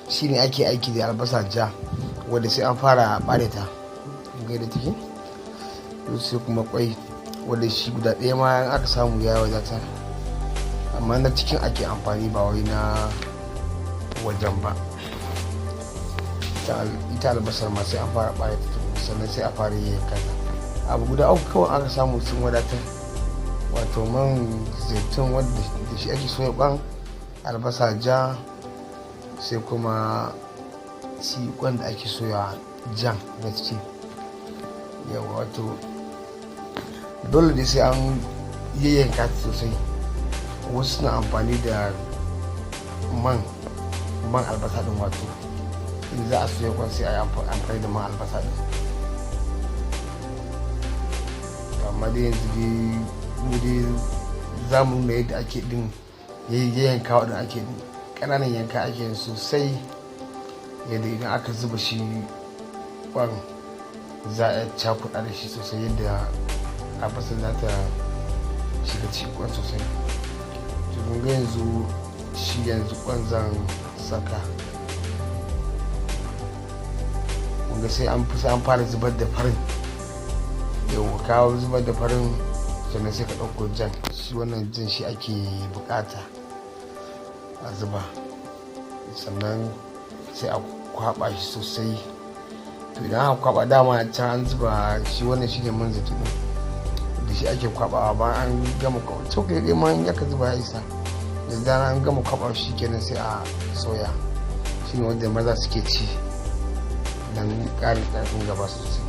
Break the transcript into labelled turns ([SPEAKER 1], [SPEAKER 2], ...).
[SPEAKER 1] shine ake aiki da albasa ja wadda sai an fara ɓare ta ga da take. Sai kuma kwai wadda shi guda ɗaya ma aka samu ya wadata, amma na cikin ake amfani ba wai na wajen ba. Ita albasar ma sai an fara ɓare ta sannan sai a fara yanka ta. Abu guda uku kawai aka samu sun wadatar, wato man zaitun wadda da shi ake soya kwan, albasa ja, sai kuma shi kwan da ake soya jan da ciki. Yawa wato dole dai sai an yayyanka ta sosai. Wasu suna amfani da man albasa din, wato in za a soya kwan sai a yi amfani da man albasa din. Amma dai yanzu dai za mu nuna yadda ake din yayyankawa da ake din, ƙananan yanka ake yin sosai, yadda idan aka zuba shi kwan za a cakuɗa da shi sosai yadda albasa za ta shiga cikin kwan sosai. Kun ga yanzu kwan zan saka, kun ga sai an fara zubar da farin. Yau kawo zubar da farin sannan sai ka ɗauko jan, shi wannan jan shi ake bukata a zuba, sannan sai a kwaba shi sosai. To idan aka kwaba, dama can an zuba shi, wannan shi ne man zaitun da shi ake kwabawa bayan an gama kwaba. Cokali ɗaya ma ya ka zuba ya isa. Da zarar an gama kwaba shi kenan sai a soya. Shi ne wanda maza suke ci don ƙarin ƙarfin gaba sosai.